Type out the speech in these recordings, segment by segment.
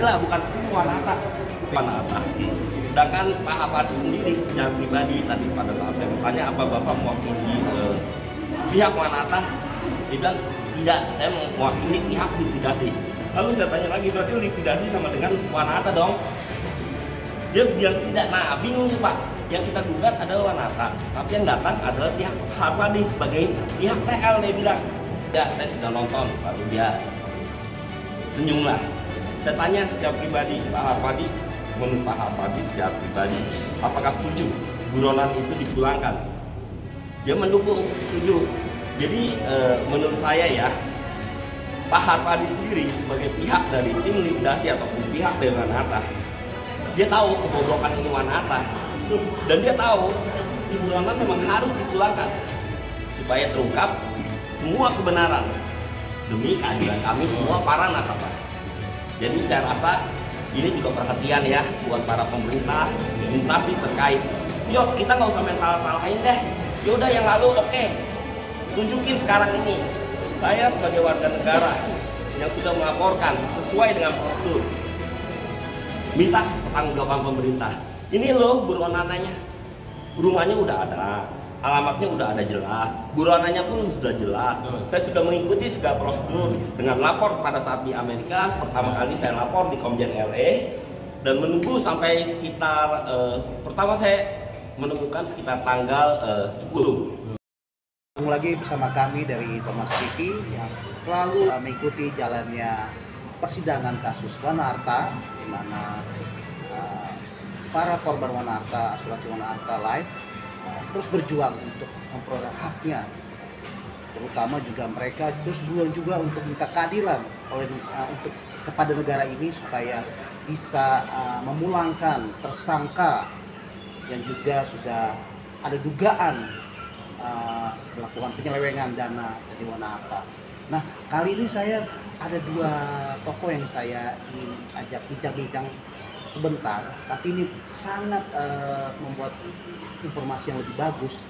Enggak, bukan tim Wanata. Sedangkan Pak Hapadi sendiri secara pribadi tadi pada saat saya bertanya apa Bapak mewakili pihak Wanata, dia bilang tidak, saya mewakili pihak likuidasi. Lalu saya tanya lagi, berarti likuidasi sama dengan Wanata dong? Dia bilang tidak. Nah, bingung sih Pak. Yang kita gugat adalah Wanata, tapi yang datang adalah pihak Hapadi sebagai pihak TL. Dia bilang, ya saya sudah nonton. Lalu dia senyum lah. Saya tanya secara pribadi, Pak Hapadi, menurut Pak Hapadi secara pribadi, apakah setuju buronan itu dipulangkan? Dia mendukung, setuju. Jadi menurut saya ya, Pak Hapadi sendiri sebagai pihak dari tim likuidasi ataupun pihak dari Wanata, dia tahu kebobrokan ini Wanata, dan dia tahu si buronan memang harus dipulangkan supaya terungkap semua kebenaran demi keadilan kami semua para nasabah. Jadi saya rasa ini juga perhatian ya buat para pemerintah, instansi terkait. Yuk kita nggak usah main salah-salahin deh. Yaudah yang lalu oke. Tunjukin sekarang ini. Saya sebagai warga negara yang sudah melaporkan sesuai dengan prosedur, minta pertanggungjawaban pemerintah. Ini loh buronannya, rumahnya udah ada, alamatnya udah ada jelas, buronannya pun sudah jelas. Saya sudah mengikuti segala prosedur dengan lapor pada saat di Amerika. Pertama kali saya lapor di Komjen LA dan menunggu sampai sekitar pertama saya menemukan sekitar tanggal 10. Ketemu lagi bersama kami dari Informasi TV yang selalu mengikuti jalannya persidangan kasus Wanarta, di mana para korban Wanarta, asuransi Wanarta Life terus berjuang untuk memperoleh haknya, terutama juga mereka terus berjuang juga untuk minta keadilan untuk kepada negara ini supaya bisa memulangkan tersangka yang juga sudah ada dugaan melakukan penyelewengan dana dari Wanarta. Nah, kali ini saya ada dua tokoh yang saya ingin ajak bincang-bincang sebentar, tapi ini sangat membuat informasi yang lebih bagus.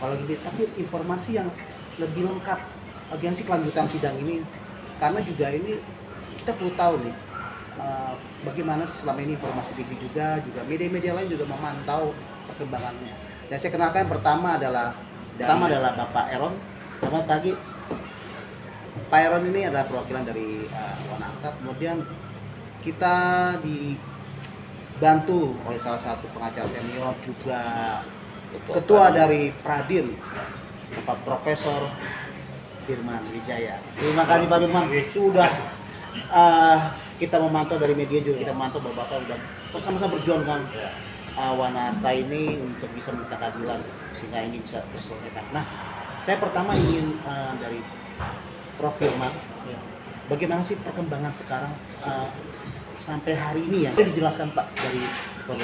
Kalau gitu, tapi informasi yang lebih lengkap agensi kelanjutan sidang ini, karena juga ini kita perlu tahu nih bagaimana sih selama ini informasi TV juga media-media lain juga memantau perkembangannya. Dan saya kenalkan pertama adalah Bapak Eron. Selamat pagi. Pak Eron ini adalah perwakilan dari Wanarta. Kemudian kita dibantu oleh salah satu pengacara senior juga ketua dari Pradin, Bapak Profesor Firman Wijaya. Terima kasih Pak Firman. Sudah kita memantau dari media juga, kita memantau bahwa Bapak sudah bersama-sama berjuang dengan Wanarta ini untuk bisa minta keadilan sehingga ini bisa terselesaikan. Nah, saya pertama ingin dari Prof. Firman, bagaimana sih perkembangan sekarang sampai hari ini ya? Boleh dijelaskan Pak dari Prof.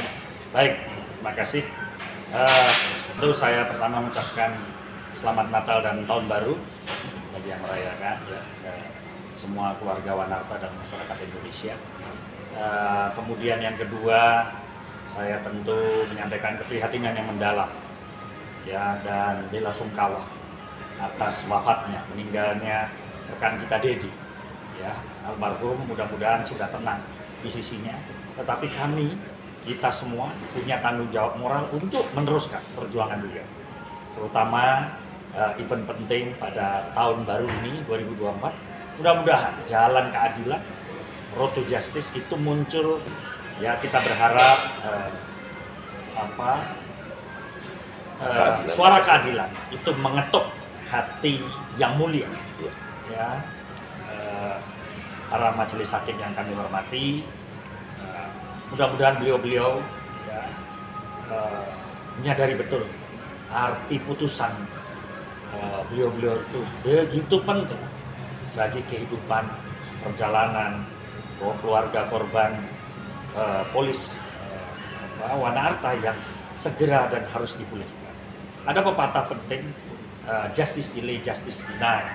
Baik, terima kasih. Tentu saya pertama mengucapkan selamat Natal dan Tahun Baru bagi yang merayakan ya, semua keluarga Wanarta dan masyarakat Indonesia. Kemudian yang kedua, saya tentu menyampaikan keprihatinan yang mendalam ya, dan bela sungkawa atas wafatnya, meninggalnya rekan kita Dedi ya, almarhum. Mudah-mudahan sudah tenang di sisinya, tetapi kita semua punya tanggung jawab moral untuk meneruskan perjuangan beliau, terutama event penting pada tahun baru ini 2024. Mudah-mudahan jalan keadilan, road to justice itu muncul. Ya, kita berharap suara keadilan itu mengetuk hati yang mulia ya, para majelis hakim yang kami hormati. Mudah-mudahan beliau-beliau ya, menyadari betul arti putusan beliau-beliau itu begitu penting bagi kehidupan perjalanan keluarga korban polis Wanarta yang segera dan harus dipulihkan. Ada pepatah penting, justice delay, justice deny.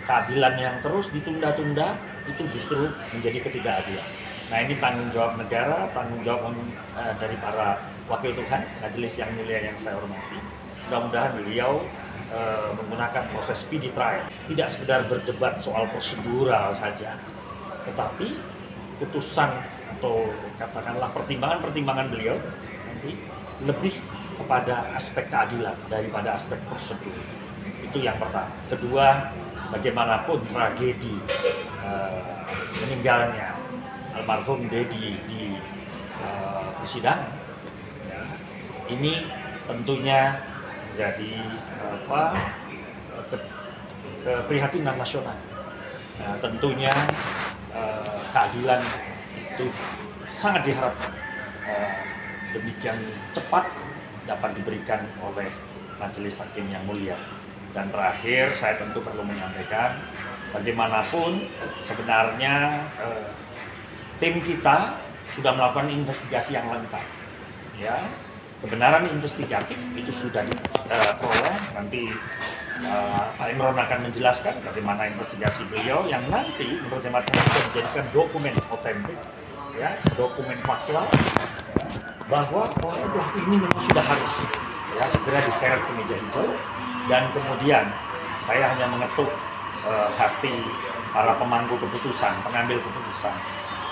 Keadilan yang terus ditunda-tunda itu justru menjadi ketidakadilan. Nah, ini tanggung jawab negara, tanggung jawab dari para wakil Tuhan, majelis yang mulia yang saya hormati. Mudah-mudahan beliau menggunakan proses speedy trial, tidak sekedar berdebat soal prosedural saja, tetapi putusan atau katakanlah pertimbangan-pertimbangan beliau nanti lebih kepada aspek keadilan daripada aspek prosedur. Itu yang pertama. Kedua, bagaimanapun tragedi meninggalnya almarhum Dedi di persidangan, ya, ini tentunya menjadi keprihatinan nasional. Nah, tentunya keadilan itu sangat diharapkan demikian cepat dapat diberikan oleh majelis hakim yang mulia. Dan terakhir, saya tentu perlu menyampaikan bagaimanapun sebenarnya tim kita sudah melakukan investigasi yang lengkap. Ya, kebenaran investigatif itu sudah diperoleh. Nanti Pak Imron akan menjelaskan bagaimana investigasi beliau yang nanti menurut hemat saya bisa menjadikan dokumen otentik, ya, dokumen faktual, ya, bahwa pelaku ini memang sudah harus ya segera diseret ke meja hijau. Dan kemudian saya hanya mengetuk hati para pemangku keputusan, pengambil keputusan,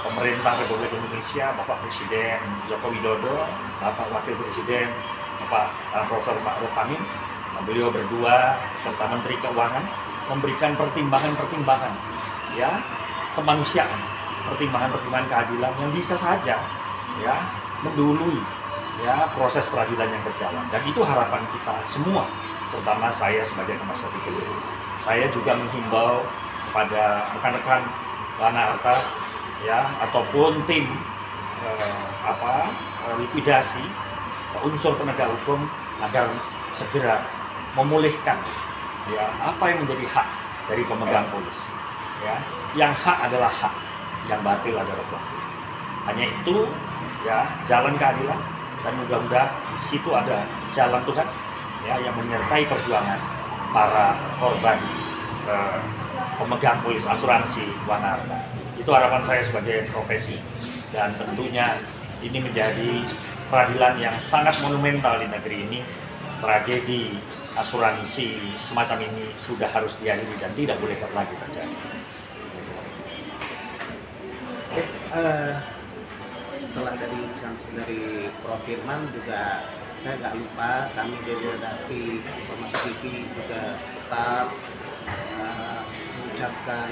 pemerintah Republik Indonesia, Bapak Presiden Joko Widodo, Bapak Wakil Presiden Bapak Profesor Ma'ruf Amin, beliau berdua serta Menteri Keuangan memberikan pertimbangan-pertimbangan, ya, kemanusiaan, pertimbangan-pertimbangan keadilan yang bisa saja, ya, mendului, ya, proses peradilan yang berjalan. Dan itu harapan kita semua, terutama saya sebagai penasihat hukum. Saya juga menghimbau kepada rekan-rekan Wana Arta, ya, ataupun tim likuidasi unsur penegak hukum agar segera memulihkan, ya, apa yang menjadi hak dari pemegang polis. Ya, yang hak adalah hak, yang batil adalah batil. Hanya itu, ya, jalan keadilan, dan mudah-mudahan di situ ada jalan Tuhan, ya, yang menyertai perjuangan para korban pemegang polis asuransi Wana Arta. Itu harapan saya sebagai profesi, dan tentunya ini menjadi peradilan yang sangat monumental di negeri ini. Tragedi asuransi semacam ini sudah harus diakhiri dan tidak boleh lagi terjadi. Setelah dari Prof. Firman juga saya nggak lupa, kami dari redaksi Informasi TV juga tetap mengucapkan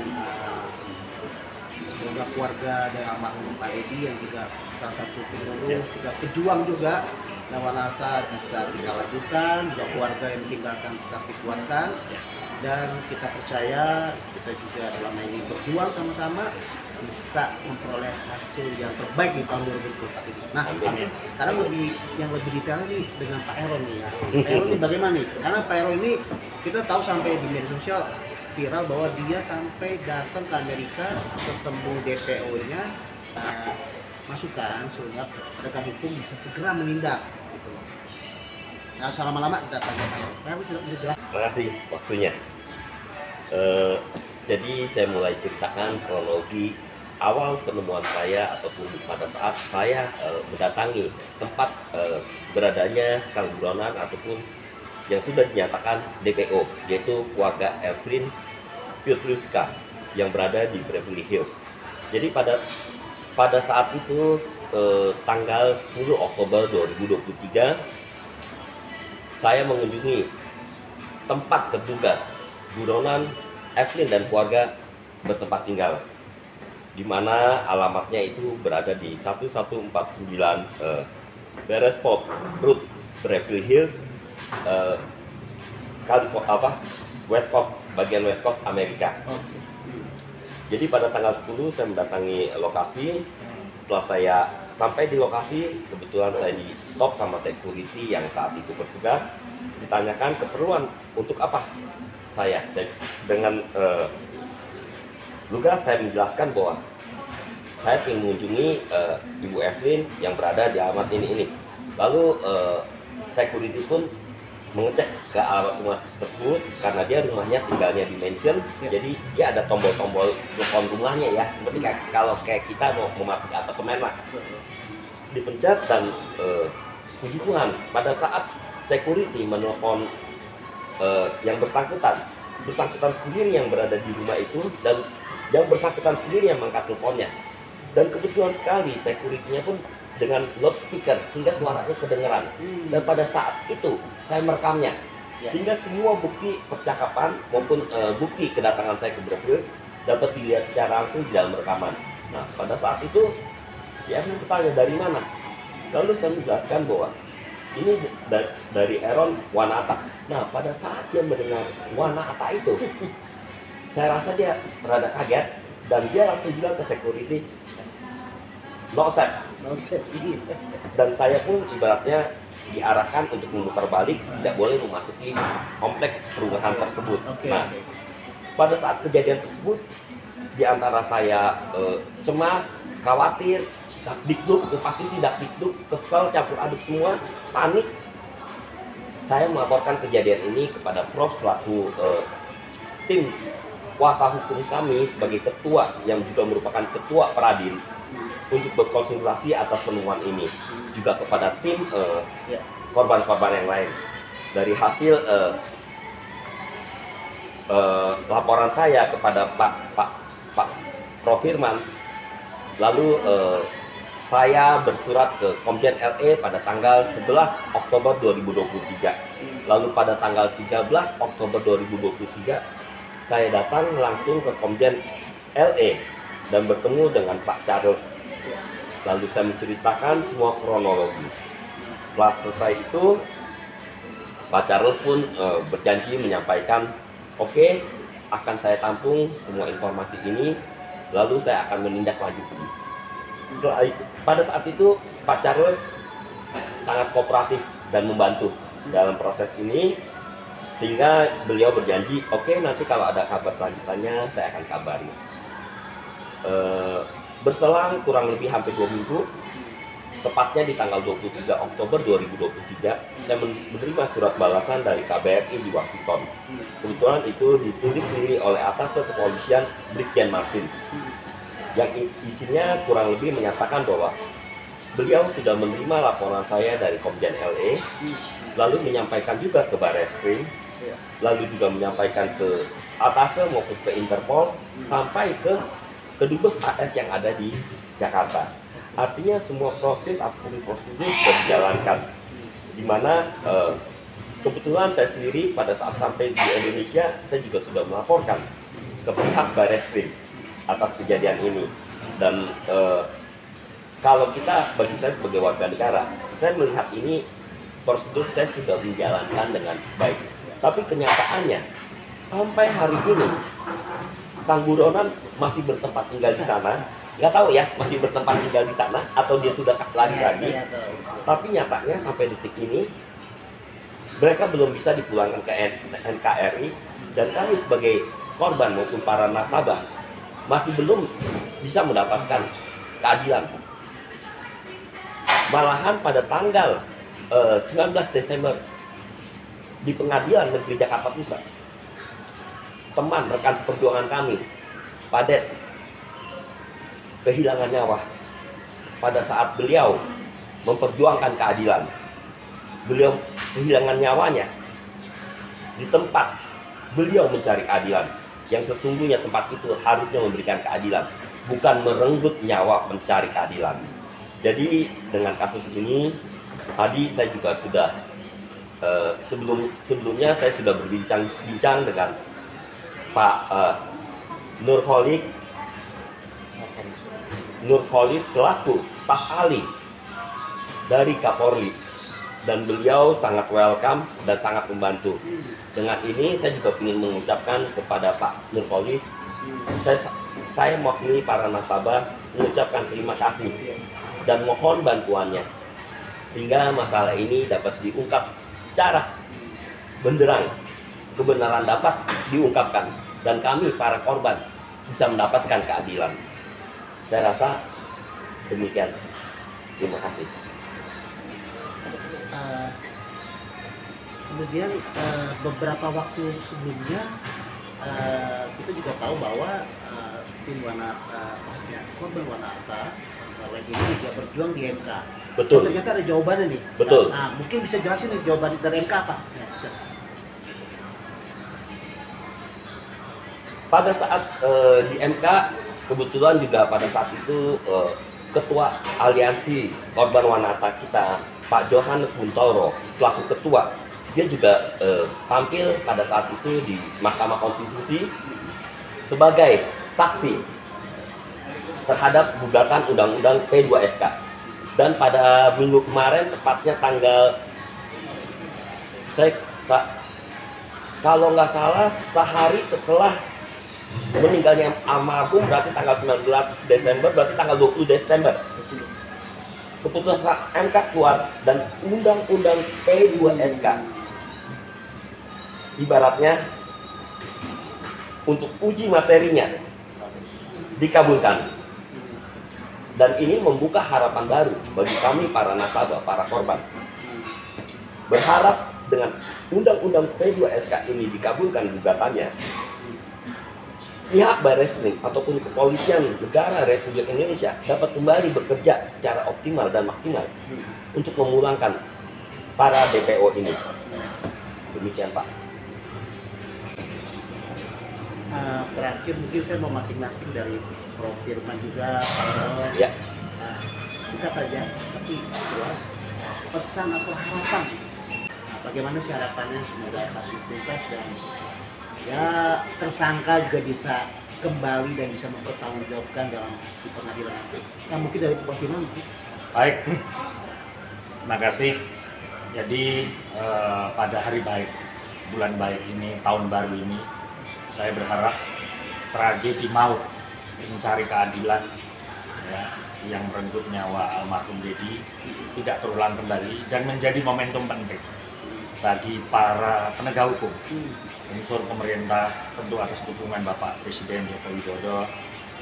semoga keluarga dari almarhum Pak Dedi yang juga salah satu pengurus, juga pejuang juga, Wana Arta bisa kita lanjutkan, juga keluarga yang meninggalkan tetap dikuatkan, dan kita percaya kita juga selama ini berjuang sama-sama bisa memperoleh hasil yang terbaik di tahun 2024 ini. Nah, sekarang yang lebih detail nih dengan Pak Heron nih. Pak Heron ini bagaimana nih? Karena Pak Heron ini kita tahu sampai di media sosial viral bahwa dia sampai datang ke Amerika ketemu DPO-nya, masukan sehingga penegak hukum bisa segera menindak. Gitu. Nah, selama-lama kita tanya Pak Heron. Pak Heron bisa jelas. Terima kasih waktunya. Jadi saya mulai ceritakan kronologi awal penemuan saya ataupun pada saat saya mendatangi tempat beradanya sang buronan ataupun yang sudah dinyatakan DPO, yaitu keluarga Evelyn Piotrowska yang berada di Beverly Hills. Jadi pada saat itu tanggal 10 Oktober 2023 saya mengunjungi tempat terduga buronan Evelyn dan keluarga bertempat tinggal, di mana alamatnya itu berada di 1149 Beresford Road, Beverly Hills, West Coast, bagian West Coast Amerika. Jadi pada tanggal 10 saya mendatangi lokasi. Setelah saya sampai di lokasi, kebetulan saya di stop sama security yang saat itu bertugas. Ditanyakan keperluan untuk apa saya dengan lugas saya menjelaskan bahwa saya ingin mengunjungi Ibu Evelyn yang berada di alamat ini. Lalu security pun mengecek ke alamat rumah tersebut karena dia rumahnya tinggalnya di mansion, jadi dia ada tombol-tombol telepon rumahnya, ya, seperti kalau kayak kita mau memasuki apartemen lah, dipencet dan puji Tuhan pada saat security menelpon yang bersangkutan sendiri yang berada di rumah itu, dan yang bersangkutan sendiri yang mengangkat teleponnya. Dan kebetulan sekali security-nya pun dengan loudspeaker sehingga suaranya kedengeran. Dan pada saat itu saya merekamnya, sehingga semua bukti percakapan maupun bukti kedatangan saya ke Brazil dapat dilihat secara langsung di dalam rekaman. Nah, pada saat itu si F bertanya dari mana, lalu saya menjelaskan bahwa ini dari Aaron Wanata. Nah, pada saat dia mendengar Wanata itu, saya rasa dia rada kaget dan dia langsung bilang ke security, no set. Dan saya pun ibaratnya diarahkan untuk memutar balik, tidak boleh memasuki komplek perumahan tersebut. Nah, pada saat kejadian tersebut, di antara saya cemas, khawatir, dakdikduk, pasti sih dakdikduk, kesel, campur aduk semua, panik. Saya melaporkan kejadian ini kepada Prof selaku tim kuasa hukum kami sebagai ketua yang juga merupakan ketua Peradin untuk berkonsultasi atas penemuan ini, juga kepada tim korban-korban yang lain. Dari hasil laporan saya kepada Pak Prof Firman, lalu saya bersurat ke Komjen LE pada tanggal 11 Oktober 2023. Lalu pada tanggal 13 Oktober 2023 saya datang langsung ke Komjen LE dan bertemu dengan Pak Charles. Lalu saya menceritakan semua kronologi. Setelah selesai itu, Pak Charles pun berjanji menyampaikan, oke, akan saya tampung semua informasi ini, lalu saya akan menindaklanjuti. Setelah itu, pada saat itu Pak Charles sangat kooperatif dan membantu dalam proses ini, sehingga beliau berjanji, oke, nanti kalau ada kabar lanjutannya saya akan kabari. Berselang kurang lebih hampir 2 minggu, tepatnya di tanggal 23 Oktober 2023, saya menerima surat balasan dari KBRI di Washington. Kebetulan itu ditulis sendiri oleh atas kepolisian Brigjen Martin, yang isinya kurang lebih menyatakan bahwa beliau sudah menerima laporan saya dari Komjen LE, lalu menyampaikan juga ke Barreskrim, lalu juga menyampaikan ke atasnya maupun ke Interpol, sampai ke Kedubes AS yang ada di Jakarta. Artinya semua proses apapun prosedur sudah dijalankan, di mana kebetulan saya sendiri pada saat sampai di Indonesia saya juga sudah melaporkan ke pihak Barreskrim atas kejadian ini. Dan kalau kita, bagi saya sebagai warga negara, saya melihat ini prosedur saya sudah menjalankan dengan baik. Tapi kenyataannya sampai hari ini sang buronan masih bertempat tinggal di sana. Nggak tahu ya, masih bertempat tinggal di sana atau dia sudah lari lagi. Tapi nyatanya sampai detik ini mereka belum bisa dipulangkan ke NKRI, dan kami sebagai korban maupun para nasabah masih belum bisa mendapatkan keadilan. Malahan pada tanggal 19 Desember di Pengadilan Negeri Jakarta Pusat, teman rekan seperjuangan kami, Pak Det, kehilangan nyawa pada saat beliau memperjuangkan keadilan. Beliau kehilangan nyawanya di tempat beliau mencari keadilan, yang sesungguhnya tempat itu harusnya memberikan keadilan, bukan merenggut nyawa mencari keadilan. Jadi dengan kasus ini tadi saya juga sudah sebelumnya saya sudah berbincang dengan Pak Nurholis selaku staf ahli dari Kapolri, dan beliau sangat welcome dan sangat membantu. Dengan ini saya juga ingin mengucapkan kepada Pak Nurholis, saya mewakili para nasabah mengucapkan terima kasih dan mohon bantuannya sehingga masalah ini dapat diungkap secara benderang, kebenaran dapat diungkapkan, dan kami para korban bisa mendapatkan keadilan. Saya rasa demikian. Terima kasih. Kemudian beberapa waktu sebelumnya kita juga tahu bahwa tim korban Wanata lagi ini juga berjuang di MK. Betul. Ternyata ada jawabannya nih. Betul. Nah, mungkin bisa jelasin nih jawaban dari MK apa? Pada saat di MK kebetulan juga pada saat itu Ketua Aliansi Korban Wanata kita, Pak Johannes Buntoro, selaku ketua, dia juga tampil pada saat itu di Mahkamah Konstitusi sebagai saksi terhadap gugatan Undang-Undang P2SK. Dan pada minggu kemarin, tepatnya tanggal, kalau nggak salah, sehari setelah meninggalnya almarhum, berarti tanggal 19 Desember, berarti tanggal 20 Desember keputusan MK keluar dan Undang-Undang P2SK ibaratnya untuk uji materinya dikabulkan. Dan ini membuka harapan baru bagi kami para nasabah, para korban. Berharap dengan Undang-Undang P2SK ini dikabulkan gugatannya, pihak Barreskrim ataupun Kepolisian Negara Republik Indonesia dapat kembali bekerja secara optimal dan maksimal untuk memulangkan para DPO ini. Demikian, Pak. Terakhir mungkin saya mau masing-masing dari Prof. Firman juga, Pak. Ya. Singkat aja, tapi jelas pesan atau harapan. Bagaimana sih harapannya semoga kasus tuntas dan ya tersangka juga bisa kembali dan bisa mempertanggungjawabkan dalam di pengadilan nanti. Nah, mungkin dari Prof. Firman. Baik, terima kasih. Jadi pada hari baik, bulan baik ini, tahun baru ini, saya berharap tragedi maut mencari keadilan ya, yang merenggut nyawa almarhum Dedi tidak terulang kembali dan menjadi momentum penting bagi para penegak hukum, unsur pemerintah, tentu atas dukungan Bapak Presiden Joko Widodo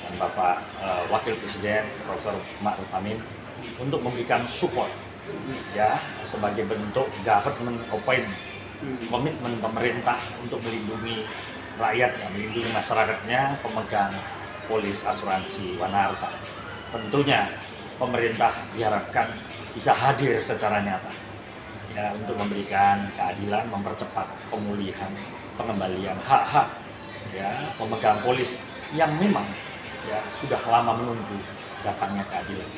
dan Bapak Wakil Presiden Profesor Ma'ruf Amin untuk memberikan support ya sebagai bentuk government open komitmen pemerintah untuk melindungi rakyatnya, melindungi masyarakatnya, pemegang polis asuransi Wanarta. Tentunya pemerintah diharapkan bisa hadir secara nyata ya untuk memberikan keadilan, mempercepat pemulihan, pengembalian hak-hak ya pemegang polis yang memang ya sudah lama menunggu datangnya keadilan.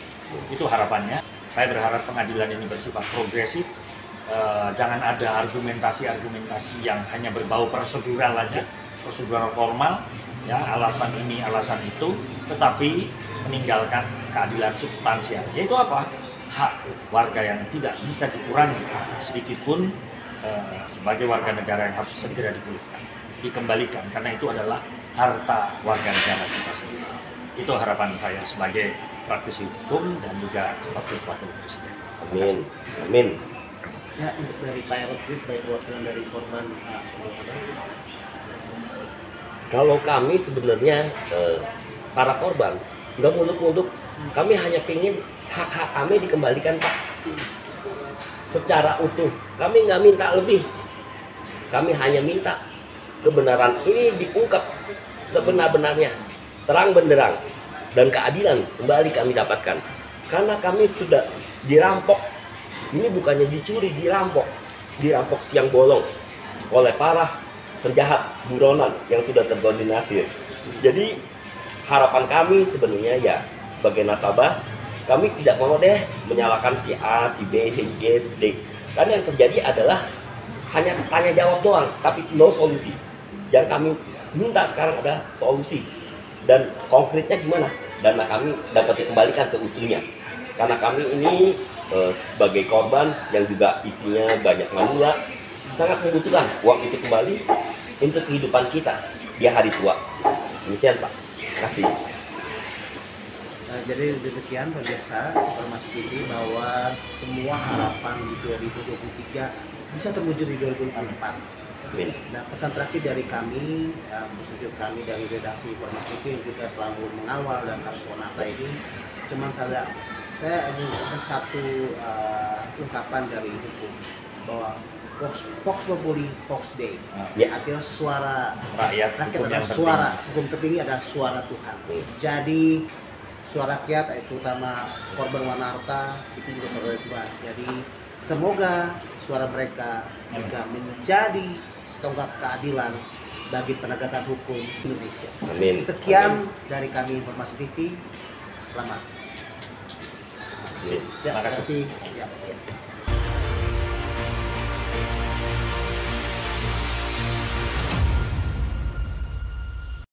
Itu harapannya. Saya berharap pengadilan ini bersifat progresif. Jangan ada argumentasi-argumentasi yang hanya berbau prosedural aja, prosedural formal, ya alasan ini, alasan itu, tetapi meninggalkan keadilan substansial. Yaitu apa? Hak warga yang tidak bisa dikurangi sedikit pun sebagai warga negara yang harus segera dipulihkan, dikembalikan, karena itu adalah harta warga negara kita sendiri. Itu harapan saya sebagai praktisi hukum dan juga staf sus wakil presiden. Amin. Amin. Ya, untuk dari Pak Eros sendiri sebagai perwakilan dari korban Kalau kami sebenarnya para korban nggak muluk-muluk, kami hanya ingin hak-hak kami dikembalikan, Pak, secara utuh. Kami nggak minta lebih, kami hanya minta kebenaran ini diungkap sebenar-benarnya, terang benderang, dan keadilan kembali kami dapatkan. Karena kami sudah dirampok, ini bukannya dicuri, dirampok siang bolong oleh para penjahat buronan yang sudah terkoordinasi. Jadi harapan kami sebenarnya ya sebagai nasabah, kami tidak mau deh menyalahkan si A, si B, si C, si D. Karena yang terjadi adalah hanya tanya jawab doang, tapi no solusi. Yang kami minta sekarang ada solusi dan konkretnya gimana? Dana kami dapat dikembalikan seutuhnya. Karena kami ini sebagai korban yang juga isinya banyak manula, sangat membutuhkan uang itu kembali untuk kehidupan kita di hari tua. Demikian, Pak. Terima kasih. Jadi demikian pemirsa Informasi TV bahwa semua harapan di 2023 bisa terwujud di 2024. Amin. Nah, pesan terakhir dari kami, khususnya kami dari redaksi Informasi TV yang juga selalu mengawal dan kasus Wanarta ini, cuman saya ingin mengatakan satu ungkapan dari hukum bahwa Vox Populi Vox Dei. Ya. Artinya suara Rakyat adalah suara hukum tertinggi adalah suara Tuhan. Jadi suara rakyat, terutama korban Wanarta, itu juga suara Tuhan. Jadi semoga suara mereka juga menjadi tonggak keadilan bagi penegakan hukum Indonesia. Amin. Sekian dari kami Informasi TV. Selamat. Amin. Ya, Terima terima kasih. kasih.